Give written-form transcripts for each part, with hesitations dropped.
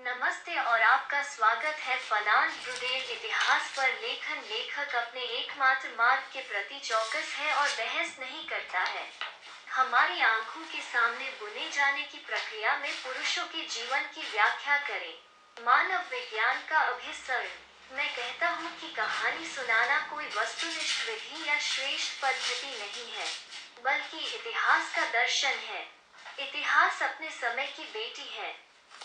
नमस्ते और आपका स्वागत है फर्नांड ब्रूडेल। इतिहास पर लेखन लेखक अपने एकमात्र मार्ग के प्रति चौकस है और बहस नहीं करता है। हमारी आंखों के सामने बुने जाने की प्रक्रिया में पुरुषों के जीवन की व्याख्या करें। मानव विज्ञान का अभिसरण। मैं कहता हूँ कि कहानी सुनाना कोई वस्तुनिष्ठ विधि या श्रेष्ठ पद्धति नहीं है, बल्कि इतिहास का दर्शन है। इतिहास अपने समय की बेटी है।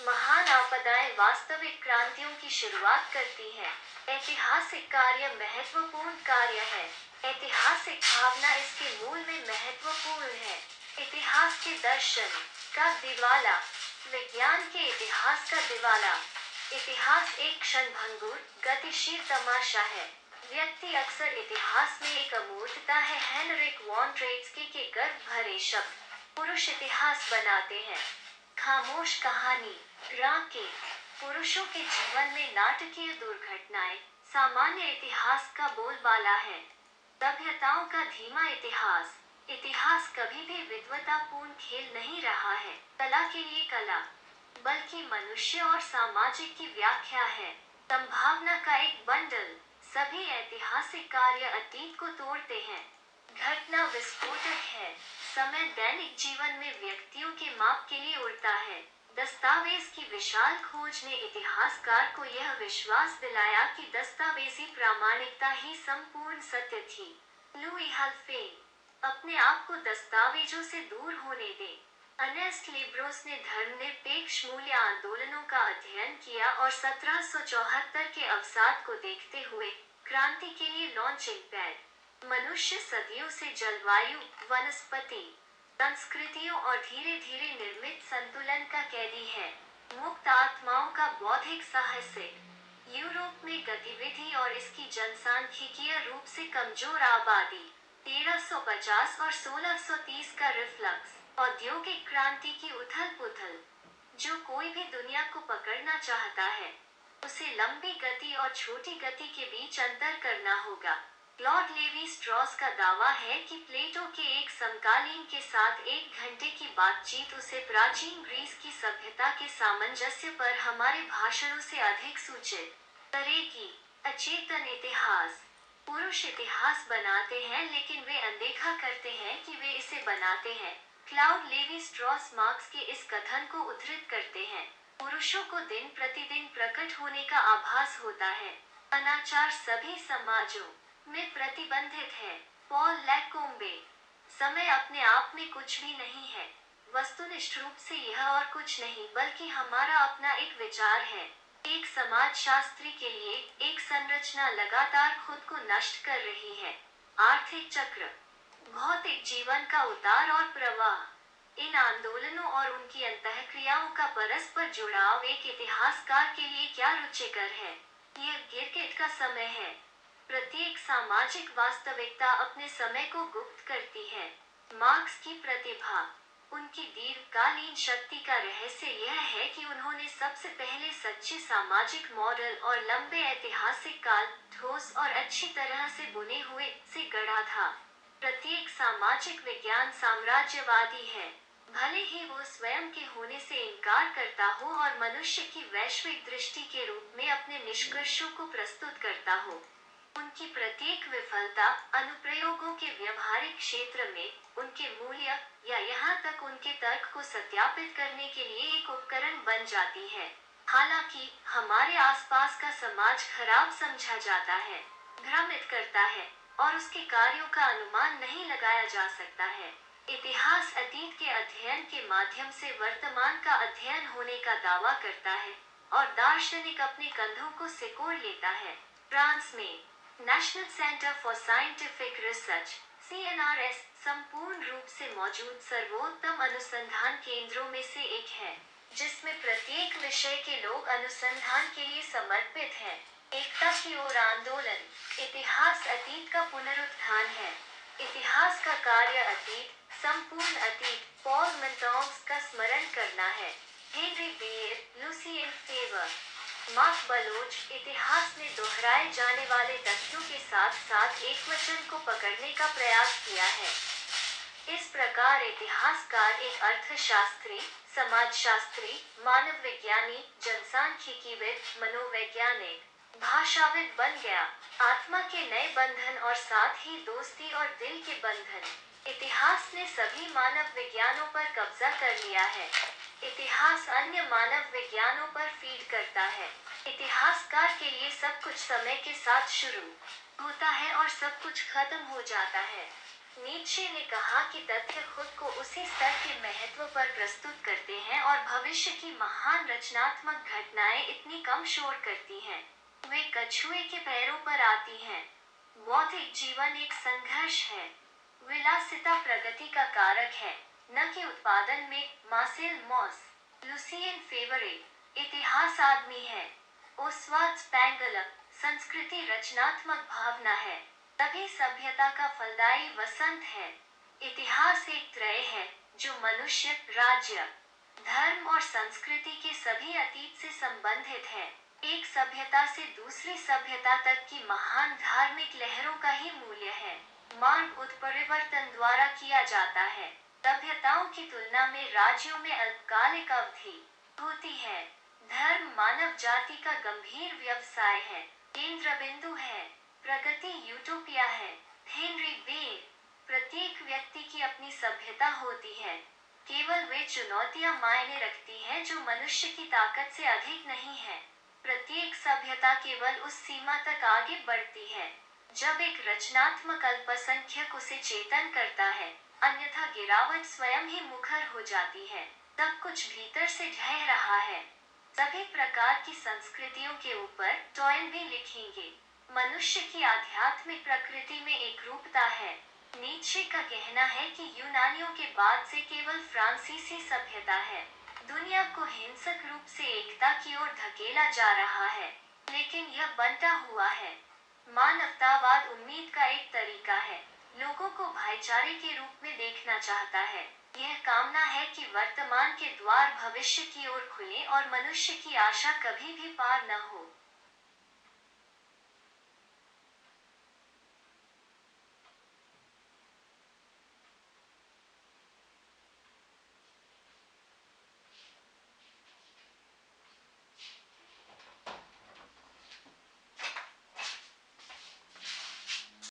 महान आपदाएं वास्तविक क्रांतियों की शुरुआत करती हैं। ऐतिहासिक कार्य महत्वपूर्ण कार्य है। ऐतिहासिक भावना इसके मूल में महत्वपूर्ण है। इतिहास के दर्शन का दिवाला। विज्ञान के इतिहास का दिवाला। इतिहास एक क्षणभंगुर गतिशील तमाशा है। व्यक्ति अक्सर इतिहास में एक अमूर्तता है। हेनरिक वॉन ट्रेट्स्की के गर्व भरे शब्द पुरुष इतिहास बनाते हैं। खामोश कहानी। के पुरुषों के जीवन में नाटकीय दुर्घटनाएं सामान्य इतिहास का बोलबाला है। सभ्यताओं का धीमा इतिहास। इतिहास कभी भी विद्वतापूर्ण खेल नहीं रहा है, कला के लिए कला, बल्कि मनुष्य और सामाजिक की व्याख्या है। संभावना का एक बंडल। सभी ऐतिहासिक कार्य अतीत को तोड़ते हैं। घटना विस्फोटक है। समय दैनिक जीवन में व्यक्तियों के माप के लिए उड़ता है। दस्तावेज की विशाल खोज ने इतिहासकार को यह विश्वास दिलाया कि दस्तावेजी प्रामाणिकता ही संपूर्ण सत्य थी। लुई हल्फेन। अपने आप को दस्तावेजों से दूर होने दें। अर्नेस्ट लिब्रोस ने धर्मनिरपेक्ष मूल्य आंदोलनों का अध्ययन किया और 1774 के अवसाद को देखते हुए क्रांति के लिए लॉन्चिंग पैड। मनुष्य सदियों से जलवायु, वनस्पति, संस्कृतियों और धीरे धीरे निर्मित संतुलन का कैदी है। मुक्त आत्माओं का बौद्धिक साहस्य। यूरोप में गतिविधि और इसकी जनसांख्यिकीय रूप से कमजोर आबादी। 1350 और 1630 का रिफ्लक्स। औद्योगिक क्रांति की उथल पुथल। जो कोई भी दुनिया को पकड़ना चाहता है, उसे लंबी गति और छोटी गति के बीच अंतर करना होगा। क्लॉड लेवी स्ट्रॉस का दावा है कि प्लेटो के एक समकालीन के साथ 1 घंटे की बातचीत उसे प्राचीन ग्रीस की सभ्यता के सामंजस्य पर हमारे भाषणों से अधिक सूचित करेगी। अचेतन इतिहास। पुरुष इतिहास बनाते हैं, लेकिन वे अनदेखा करते हैं कि वे इसे बनाते हैं। क्लाउड लेवी स्ट्रॉस मार्क्स के इस कथन को उद्धृत करते हैं। पुरुषों को दिन प्रतिदिन प्रकट होने का आभास होता है। अनाचार सभी समाजों में प्रतिबंधित है। पॉल लैकोम्बे। समय अपने आप में कुछ भी नहीं है। वस्तुनिष्ठ रूप से यह और कुछ नहीं बल्कि हमारा अपना एक विचार है। एक समाजशास्त्री के लिए एक संरचना लगातार खुद को नष्ट कर रही है। आर्थिक चक्र। भौतिक जीवन का उतार और प्रवाह। इन आंदोलनों और उनकी अंतःक्रियाओं का परस्पर जुड़ाव एक इतिहासकार के लिए क्या रुचिकर है। यह गिरगिट का समय है। प्रत्येक सामाजिक वास्तविकता अपने समय को गुप्त करती है। मार्क्स की प्रतिभा। उनकी दीर्घकालीन शक्ति का रहस्य यह है कि उन्होंने सबसे पहले सच्चे सामाजिक मॉडल और लंबे ऐतिहासिक काल, ठोस और अच्छी तरह से बुने हुए, से गढ़ा था। प्रत्येक सामाजिक विज्ञान साम्राज्यवादी है, भले ही वो स्वयं के होने से इनकार करता हो और मनुष्य की वैश्विक दृष्टि के रूप में अपने निष्कर्षों को प्रस्तुत करता हो। उनकी प्रत्येक विफलता अनुप्रयोगों के व्यवहारिक क्षेत्र में उनके मूल्य या यहाँ तक उनके तर्क को सत्यापित करने के लिए एक उपकरण बन जाती है। हालांकि हमारे आसपास का समाज खराब समझा जाता है, भ्रमित करता है और उसके कार्यों का अनुमान नहीं लगाया जा सकता है। इतिहास अतीत के अध्ययन के माध्यम से वर्तमान का अध्ययन होने का दावा करता है और दार्शनिक अपने कंधों को सिकोड़ लेता है। फ्रांस में national centre for scientific research (CNRS) संपूर्ण रूप से मौजूद सर्वोत्तम अनुसंधान केंद्रों में से एक है, जिसमें प्रत्येक विषय के लोग अनुसंधान के लिए समर्पित हैं। एकता की ओर आंदोलन। इतिहास अतीत का पुनरुत्थान है। इतिहास का कार्य अतीत, संपूर्ण अतीत, पॉल मेंटोन्स का स्मरण करना है। Henri Berr, Lucien Febvre, Marc Bloch. इतिहास ने दोहराए जाने वाले तथ्यों के साथ साथ एकवचन को पकड़ने का प्रयास किया है। इस प्रकार इतिहासकार एक अर्थशास्त्री, समाजशास्त्री, मानव विज्ञानी, जनसांख्यिकीविद, मनोवैज्ञानिक, भाषाविद बन गया। आत्मा के नए बंधन और साथ ही दोस्ती और दिल के बंधन। इतिहास ने सभी मानव विज्ञानों पर कब्जा कर लिया है। इतिहास अन्य मानव विज्ञानों पर फीड करता है। इतिहासकार के लिए सब कुछ समय के साथ शुरू होता है और सब कुछ खत्म हो जाता है। नीत्शे ने कहा कि तथ्य खुद को उसी स्तर के महत्व पर प्रस्तुत करते हैं और भविष्य की महान रचनात्मक घटनाएं इतनी कम शोर करती हैं। वे कछुए के पैरों पर आती हैं। बौद्धिक जीवन एक संघर्ष है। विलासिता प्रगति का कारक है, न कि उत्पादन में। Marcel Mauss. Lucien Febvre. इतिहास आदमी है। Oswald Spengler. संस्कृति रचनात्मक भावना है, तभी सभ्यता का फलदायी वसंत है। इतिहास एक त्रय है जो मनुष्य, राज्य, धर्म और संस्कृति के सभी अतीत से संबंधित है। एक सभ्यता से दूसरी सभ्यता तक की महान धार्मिक लहरों का ही मूल्य है। मार्ग उत्परिवर्तन द्वारा किया जाता है। सभ्यताओं की तुलना में राज्यों में अल्पकालिक अवधि होती है। धर्म मानव जाति का गंभीर व्यवसाय है, केंद्र बिंदु है। प्रगति यूटोपिया है। Henri Bell. प्रत्येक व्यक्ति की अपनी सभ्यता होती है। केवल वे चुनौतियां मायने रखती हैं जो मनुष्य की ताकत से अधिक नहीं है। प्रत्येक सभ्यता केवल उस सीमा तक आगे बढ़ती है जब एक रचनात्मक अल्पसंख्यक उसे चेतन करता है, अन्यथा गिरावट स्वयं ही मुखर हो जाती है। सब कुछ भीतर से ढह रहा है। सभी प्रकार की संस्कृतियों के ऊपर टॉयन भी लिखेंगे। मनुष्य की आध्यात्मिक प्रकृति में एक रूपता है। नीत्शे का कहना है कि यूनानियों के बाद से केवल फ्रांसीसी सभ्यता है। दुनिया को हिंसक रूप से एकता की ओर धकेला जा रहा है, लेकिन यह बंटा हुआ है। मानवतावाद उम्मीद का एक तरीका है। लोगों को भाईचारे के रूप में देखना चाहता है। यह कामना है कि वर्तमान के द्वार भविष्य की ओर खुले और मनुष्य की आशा कभी भी पार न हो।